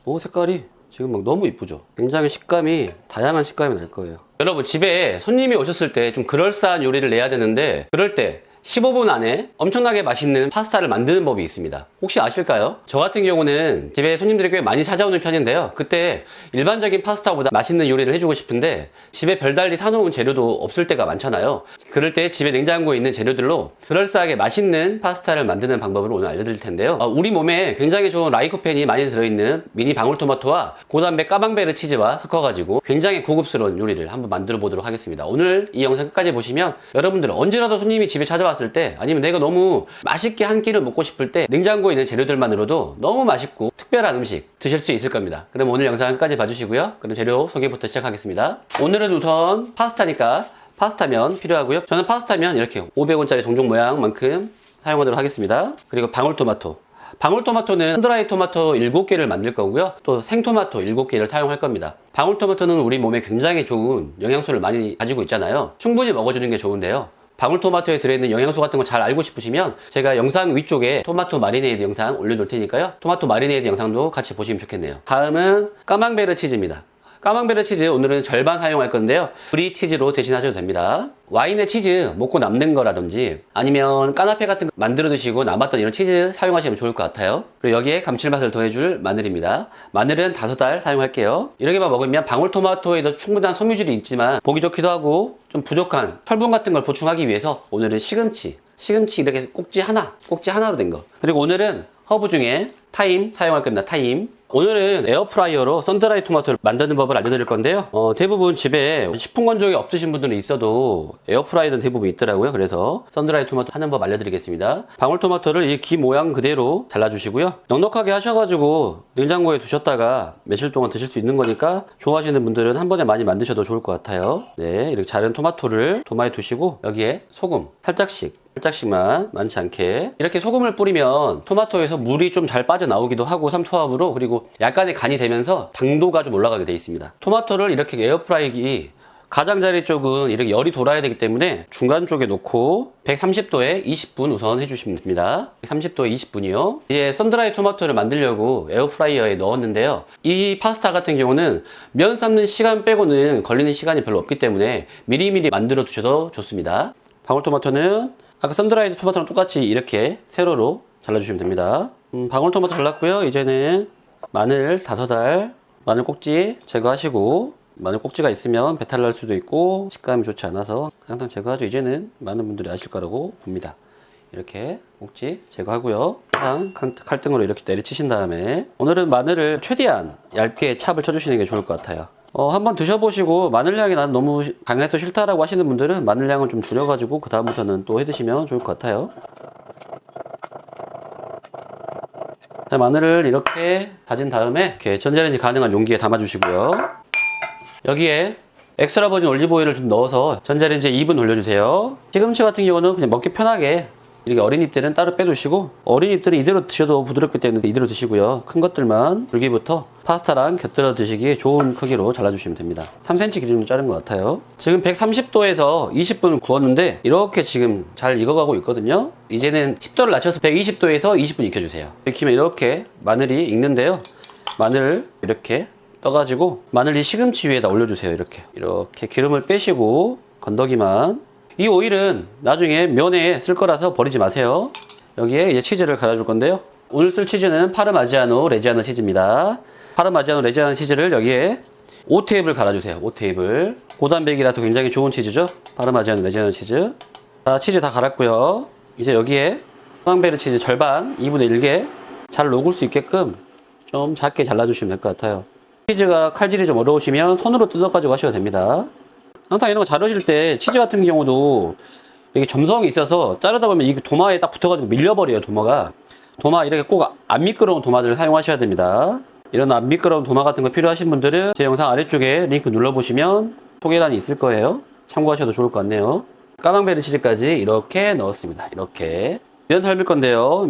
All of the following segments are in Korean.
오, 색깔이 지금 막 너무 이쁘죠? 굉장히 식감이, 다양한 식감이 날 거예요. 여러분, 집에 손님이 오셨을 때 좀 그럴싸한 요리를 내야 되는데, 그럴 때 15분 안에 엄청나게 맛있는 파스타를 만드는 법이 있습니다. 혹시 아실까요? 저 같은 경우는 집에 손님들이 꽤 많이 찾아오는 편인데요. 그때 일반적인 파스타보다 맛있는 요리를 해주고 싶은데 집에 별달리 사놓은 재료도 없을 때가 많잖아요. 그럴 때 집에 냉장고에 있는 재료들로 그럴싸하게 맛있는 파스타를 만드는 방법을 오늘 알려드릴 텐데요. 우리 몸에 굉장히 좋은 라이코펜이 많이 들어있는 미니 방울토마토와 고단백 까망베르 치즈와 섞어가지고 굉장히 고급스러운 요리를 한번 만들어 보도록 하겠습니다. 오늘 이 영상 끝까지 보시면 여러분들은 언제라도 손님이 집에 찾아왔을 때, 아니면 내가 너무 맛있게 한 끼를 먹고 싶을 때 냉장고에 있는 재료들만으로도 너무 맛있고 특별한 음식 드실 수 있을 겁니다. 그럼 오늘 영상 끝까지 봐주시고요. 그럼 재료 소개부터 시작하겠습니다. 오늘은 우선 파스타니까 파스타면 필요하고요. 저는 파스타면 이렇게 500원짜리 동종 모양만큼 사용하도록 하겠습니다. 그리고 방울토마토. 방울토마토는 선드라이 토마토 7개를 만들 거고요. 또 생토마토 7개를 사용할 겁니다. 방울토마토는 우리 몸에 굉장히 좋은 영양소를 많이 가지고 있잖아요. 충분히 먹어주는 게 좋은데요. 방울토마토에 들어있는 영양소 같은 거 잘 알고 싶으시면 제가 영상 위쪽에 토마토 마리네이드 영상 올려둘 테니까요. 토마토 마리네이드 영상도 같이 보시면 좋겠네요. 다음은 까망베르 치즈입니다. 까망베르 치즈 오늘은 절반 사용할 건데요. 브리 치즈로 대신하셔도 됩니다. 와인에 치즈 먹고 남는 거라든지 아니면 까나페 같은 거 만들어 드시고 남았던 이런 치즈 사용하시면 좋을 것 같아요. 그리고 여기에 감칠맛을 더해줄 마늘입니다. 마늘은 5알 사용할게요. 이렇게만 먹으면 방울토마토에도 충분한 섬유질이 있지만 보기 좋기도 하고 좀 부족한 철분 같은 걸 보충하기 위해서 오늘은 시금치 이렇게 꼭지 하나로 된 거. 그리고 오늘은 허브 중에 타임 사용할 겁니다. 타임. 오늘은 에어프라이어로 썬드라이 토마토를 만드는 법을 알려드릴 건데요. 대부분 집에 식품 건조기 없으신 분들은 있어도 에어프라이어는 대부분 있더라고요. 그래서 썬드라이 토마토 하는 법 알려드리겠습니다. 방울토마토를 이 귀 모양 그대로 잘라주시고요. 넉넉하게 하셔가지고 냉장고에 두셨다가 며칠 동안 드실 수 있는 거니까 좋아하시는 분들은 한 번에 많이 만드셔도 좋을 것 같아요. 네, 이렇게 자른 토마토를 도마에 두시고 여기에 소금 살짝씩만, 많지 않게 이렇게 소금을 뿌리면 토마토에서 물이 좀 잘 빠져나오기도 하고 삼투압으로, 그리고 약간의 간이 되면서 당도가 좀 올라가게 되어 있습니다. 토마토를 이렇게 에어프라이기 가장자리 쪽은 이렇게 열이 돌아야 되기 때문에 중간 쪽에 놓고 130도에 20분 우선 해주시면 됩니다. 130도에 20분이요. 이제 썬드라이 토마토를 만들려고 에어프라이어에 넣었는데요. 이 파스타 같은 경우는 면 삶는 시간 빼고는 걸리는 시간이 별로 없기 때문에 미리미리 만들어 두셔도 좋습니다. 방울토마토는 아까 썬드라이드 토마토랑 똑같이 이렇게 세로로 잘라주시면 됩니다. 방울토마토 잘랐고요. 이제는 마늘 5알, 마늘 꼭지 제거하시고, 마늘 꼭지가 있으면 배탈 날 수도 있고 식감이 좋지 않아서 항상 제거하죠. 이제는 많은 분들이 아실 거라고 봅니다. 이렇게 꼭지 제거하고요. 항상 칼등으로 이렇게 내리치신 다음에 오늘은 마늘을 최대한 얇게 찹을 쳐주시는 게 좋을 것 같아요. 한번 드셔보시고 마늘향이 난 너무 강해서 싫다라고 하시는 분들은 마늘향을 좀 줄여가지고 그 다음부터는 또 해드시면 좋을 것 같아요. 자, 마늘을 이렇게 다진 다음에 이렇게 전자레인지 가능한 용기에 담아주시고요. 여기에 엑스트라 버진 올리브오일을 좀 넣어서 전자레인지에 2분 돌려주세요. 시금치 같은 경우는 그냥 먹기 편하게 이렇게 어린 잎들은 따로 빼두시고, 어린 잎들은 이대로 드셔도 부드럽기 때문에 이대로 드시고요. 큰 것들만 줄기부터 파스타랑 곁들여 드시기에 좋은 크기로 잘라주시면 됩니다. 3cm 기준으로 자른 것 같아요. 지금 130도에서 20분을 구웠는데 이렇게 지금 잘 익어가고 있거든요. 이제는 10도를 낮춰서 120도에서 20분 익혀주세요. 익히면 이렇게 마늘이 익는데요. 마늘 이렇게 떠가지고 마늘 이 시금치 위에다 올려주세요. 이렇게 기름을 빼시고 건더기만. 이 오일은 나중에 면에 쓸 거라서 버리지 마세요. 여기에 이제 치즈를 갈아줄 건데요. 오늘 쓸 치즈는 파르마지아노 레지아노 치즈입니다. 파르마지아노 레지아노 치즈를 여기에 5테이블 갈아주세요. 5테이블. 고단백이라서 굉장히 좋은 치즈죠. 파르마지아노 레지아노 치즈. 자, 치즈 다 갈았고요. 이제 여기에 카망베르 치즈 절반 2분의 1개 잘 녹을 수 있게끔 좀 작게 잘라주시면 될 것 같아요. 치즈가 칼질이 좀 어려우시면 손으로 뜯어가지고 하셔도 됩니다. 항상 이런 거 자르실 때 치즈 같은 경우도 이렇게 점성이 있어서 자르다 보면 이 도마에 딱 붙어가지고 밀려버려요. 도마 이렇게 꼭 안 미끄러운 도마들을 사용하셔야 됩니다. 이런 안 미끄러운 도마 같은 거 필요하신 분들은 제 영상 아래쪽에 링크 눌러보시면 소개란이 있을 거예요. 참고하셔도 좋을 것 같네요. 까망베르 치즈까지 이렇게 넣었습니다. 이렇게 면 삶을 건데요.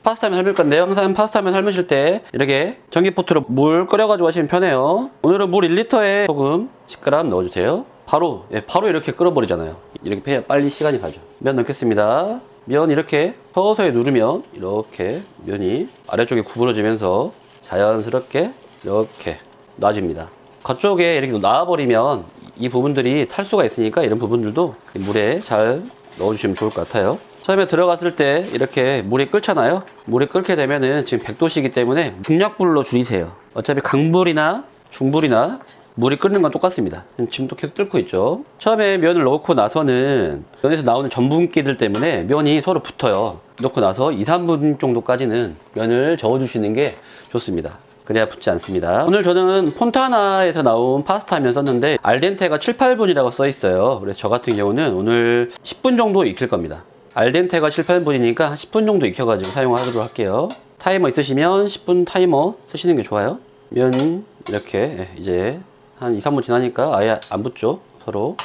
파스타면 삶을 건데요. 항상 파스타면 삶으실 때 이렇게 전기포트로 물 끓여가지고 하시면 편해요. 오늘은 물 1리터에 소금 10g 넣어주세요. 바로 이렇게 끓어버리잖아요. 이렇게 해야 빨리 시간이 가죠. 면 넣겠습니다. 면 이렇게 서서히 누르면 이렇게 면이 아래쪽에 구부러지면서 자연스럽게 이렇게 놔줍니다. 겉쪽에 이렇게 놔버리면 이 부분들이 탈 수가 있으니까 이런 부분들도 물에 잘 넣어주시면 좋을 것 같아요. 처음에 들어갔을 때 이렇게 물이 끓잖아요. 물이 끓게 되면은 지금 100도씨이기 때문에 중약불로 줄이세요. 어차피 강불이나 중불이나 물이 끓는 건 똑같습니다. 지금도 계속 끓고 있죠. 처음에 면을 넣고 나서는 면에서 나오는 전분기들 때문에 면이 서로 붙어요. 넣고 나서 2, 3분 정도까지는 면을 저어주시는 게 좋습니다. 그래야 붙지 않습니다. 오늘 저는 폰타나에서 나온 파스타 면 썼는데 알덴테가 7, 8분이라고 써 있어요. 그래서 저 같은 경우는 오늘 10분 정도 익힐 겁니다. 알덴테가 7, 8분이니까 10분 정도 익혀가지고 사용하도록 할게요. 타이머 있으시면 10분 타이머 쓰시는 게 좋아요. 면 이렇게 이제 한 2, 3분 지나니까 아예 안 붙죠. 서로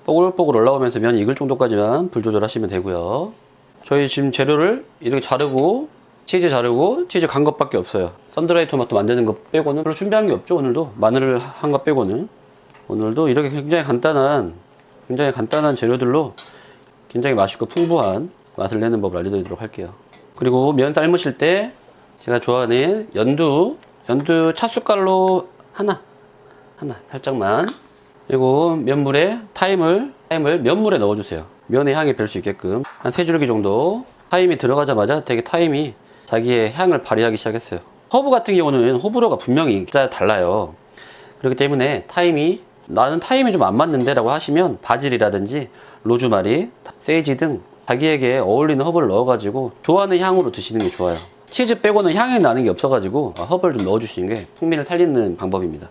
뽀글뽀글 올라오면서 면이 익을 정도까지만 불 조절하시면 되고요. 저희 지금 재료를 이렇게 자르고 치즈 자르고 치즈 간 것밖에 없어요. 썬드라이 토마토 만드는 거 빼고는 별로 준비한 게 없죠. 오늘도 마늘을 한 거 빼고는. 오늘도 이렇게 굉장히 간단한 재료들로 굉장히 맛있고 풍부한 맛을 내는 법을 알려드리도록 할게요. 그리고 면 삶으실 때 제가 좋아하는 연두 찻숟갈로 하나 살짝만. 그리고 면물에 타임을 면물에 넣어주세요. 면의 향이 별 수 있게끔 한 3줄기 정도. 타임이 들어가자마자 되게 타임이 자기의 향을 발휘하기 시작했어요. 허브 같은 경우는 호불호가 분명히 달라요. 그렇기 때문에 나는 타임이 좀 안 맞는데 라고 하시면 바질이라든지 로즈마리, 세이지 등 자기에게 어울리는 허브를 넣어가지고 좋아하는 향으로 드시는 게 좋아요. 치즈 빼고는 향이 나는 게 없어가지고 허브를 좀 넣어주시는 게 풍미를 살리는 방법입니다.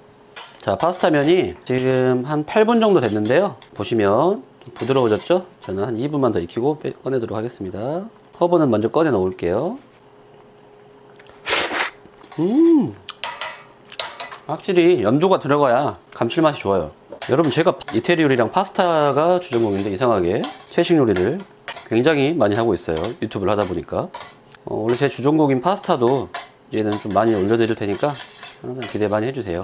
자, 파스타 면이 지금 한 8분 정도 됐는데요. 보시면 좀 부드러워졌죠? 저는 한 2분만 더 익히고 꺼내도록 하겠습니다. 허브는 먼저 꺼내 놓을게요. 확실히 연두가 들어가야 감칠맛이 좋아요. 여러분, 제가 이태리 요리랑 파스타가 주전공인데 이상하게 채식 요리를 굉장히 많이 하고 있어요. 유튜브를 하다 보니까. 원래 제 주전공인 파스타도 이제는 좀 많이 올려드릴 테니까 항상 기대 많이 해주세요.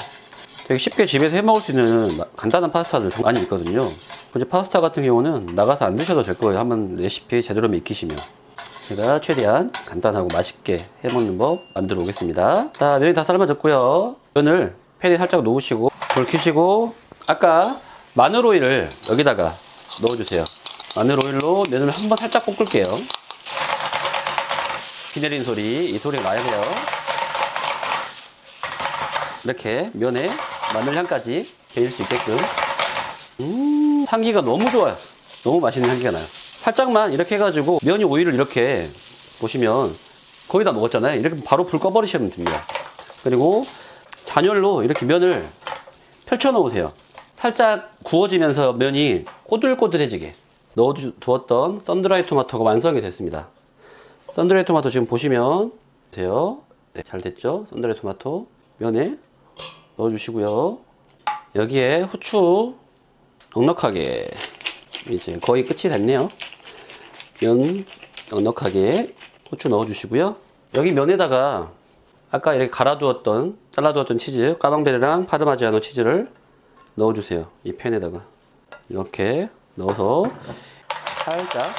되게 쉽게 집에서 해 먹을 수 있는 간단한 파스타들 많이 있거든요. 근데 파스타 같은 경우는 나가서 안 드셔도 될 거예요. 한번 레시피 제대로 익히시면. 제가 최대한 간단하고 맛있게 해먹는 법 만들어 오겠습니다. 자, 면이 다 삶아졌고요. 면을 팬에 살짝 놓으시고 불 켜시고 아까 마늘 오일을 여기다가 넣어주세요. 마늘 오일로 면을 한번 살짝 볶을게요. 피 내리는 소리, 이 소리가 나야 돼요. 이렇게 면에 마늘 향까지 배일 수 있게끔. 향기가 너무 좋아요. 너무 맛있는 향기가 나요. 살짝만 이렇게 해가지고 면이 오일을 이렇게 보시면 거의 다 먹었잖아요. 이렇게 바로 불 꺼버리시면 됩니다. 그리고 잔열로 이렇게 면을 펼쳐 놓으세요. 살짝 구워지면서 면이 꼬들꼬들해지게 넣어두었던 썬드라이 토마토가 완성이 됐습니다. 썬드라이 토마토 지금 보시면 돼요. 네, 잘 됐죠? 썬드라이 토마토 면에 넣어주시고요. 여기에 후추 넉넉하게, 이제 거의 끝이 됐네요. 면 넉넉하게 후추 넣어주시고요. 여기 면에다가 아까 이렇게 잘라두었던 치즈, 까망베르랑 파르마지아노 치즈를 넣어주세요. 이 팬에다가 이렇게 넣어서 살짝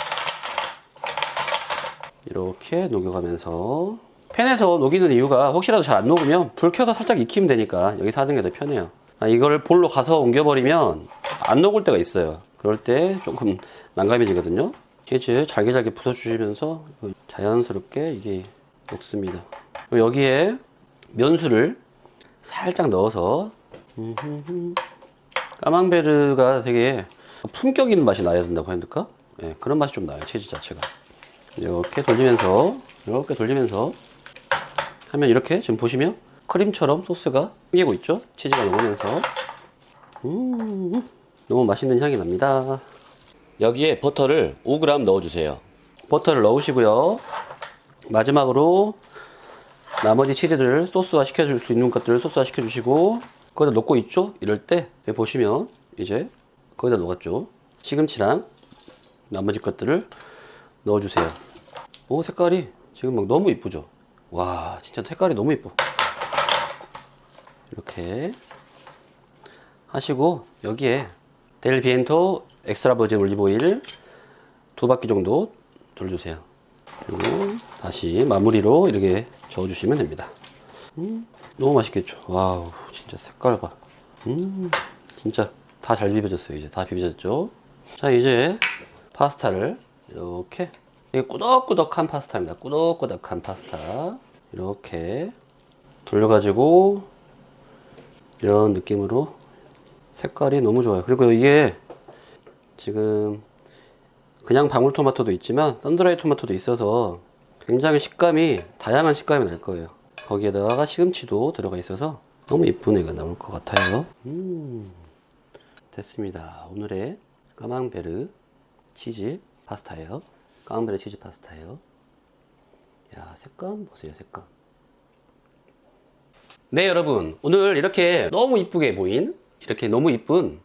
이렇게 녹여가면서, 팬에서 녹이는 이유가 혹시라도 잘 안 녹으면 불 켜서 살짝 익히면 되니까 여기서 하는 게 더 편해요. 이거를 볼로 가서 옮겨버리면 안 녹을 때가 있어요. 그럴 때 조금 난감해지거든요. 치즈 잘게 부숴주시면서 자연스럽게 이게 녹습니다. 여기에 면수를 살짝 넣어서, 까망베르가 되게 품격 있는 맛이 나야 된다고 해야 될까? 네, 그런 맛이 좀 나요, 치즈 자체가. 이렇게 돌리면서 하면 이렇게 지금 보시면 크림처럼 소스가 생기고 있죠? 치즈가 녹으면서. 너무 맛있는 향이 납니다. 여기에 버터를 5g 넣어주세요. 버터를 넣으시고요. 마지막으로 나머지 치즈들을 소스화 시켜줄 수 있는 것들을 소스화 시켜주시고, 거기다 녹고 있죠? 이럴 때 보시면 이제 거기다 녹았죠? 시금치랑 나머지 것들을 넣어주세요. 오, 색깔이 지금 막 너무 이쁘죠? 와, 진짜 색깔이 너무 이뻐. 이렇게 하시고 여기에 델 비엔토 엑스트라 버진 올리브 오일 2바퀴 정도 돌려주세요. 그리고 다시 마무리로 이렇게 저어주시면 됩니다. 너무 맛있겠죠. 와우, 진짜 색깔 봐. 진짜 다 잘 비벼졌어요. 이제 다 비벼졌죠. 자, 이제 파스타를 이렇게, 이게 꾸덕꾸덕한 파스타입니다. 꾸덕꾸덕한 파스타 이렇게 돌려가지고 이런 느낌으로 색깔이 너무 좋아요. 그리고 이게 지금 그냥 방울토마토도 있지만 썬드라이 토마토도 있어서 굉장히 식감이, 다양한 식감이 날 거예요. 거기에다가 시금치도 들어가 있어서 너무 이쁜 애가 나올 것 같아요. 됐습니다. 오늘의 까망베르 치즈 파스타예요. 까망베르 치즈 파스타예요. 야, 색감 보세요. 색감. 네, 여러분, 오늘 이렇게 너무 이쁘게 보인, 이렇게 너무 이쁜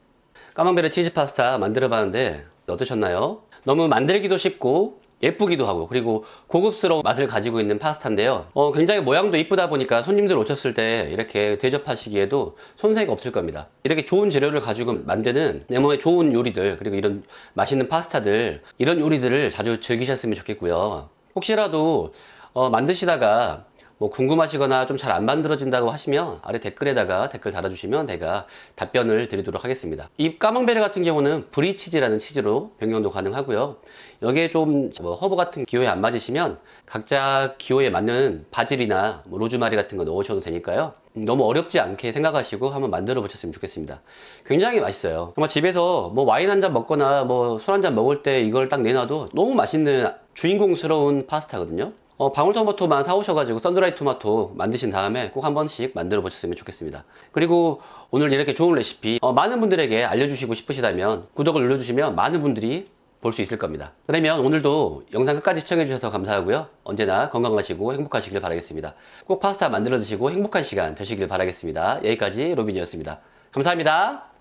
까망베르 치즈 파스타 만들어 봤는데 어떠셨나요? 너무 만들기도 쉽고 예쁘기도 하고, 그리고 고급스러운 맛을 가지고 있는 파스타인데요. 굉장히 모양도 이쁘다 보니까 손님들 오셨을 때 이렇게 대접하시기에도 손색이 없을 겁니다. 이렇게 좋은 재료를 가지고 만드는 내 몸에 좋은 요리들, 그리고 이런 맛있는 파스타들, 이런 요리들을 자주 즐기셨으면 좋겠고요. 혹시라도 만드시다가 뭐 궁금하시거나 좀 잘 안 만들어진다고 하시면 아래 댓글에다가 댓글 달아주시면 제가 답변을 드리도록 하겠습니다. 이 까망베르 같은 경우는 브리치즈라는 치즈로 변경도 가능하고요. 여기에 좀 허브 같은 기호에 안 맞으시면 각자 기호에 맞는 바질이나 뭐 로즈마리 같은 거 넣으셔도 되니까요. 너무 어렵지 않게 생각하시고 한번 만들어 보셨으면 좋겠습니다. 굉장히 맛있어요. 정말 집에서 뭐 와인 한 잔 먹거나 뭐 술 한 잔 먹을 때 이걸 딱 내놔도 너무 맛있는 주인공스러운 파스타거든요. 방울토마토만 사오셔가지고 썬드라이 토마토 만드신 다음에 꼭 한 번씩 만들어 보셨으면 좋겠습니다. 그리고 오늘 이렇게 좋은 레시피 많은 분들에게 알려주시고 싶으시다면 구독을 눌러주시면 많은 분들이 볼 수 있을 겁니다. 그러면 오늘도 영상 끝까지 시청해 주셔서 감사하고요. 언제나 건강하시고 행복하시길 바라겠습니다. 꼭 파스타 만들어 드시고 행복한 시간 되시길 바라겠습니다. 여기까지 로빈이었습니다. 감사합니다.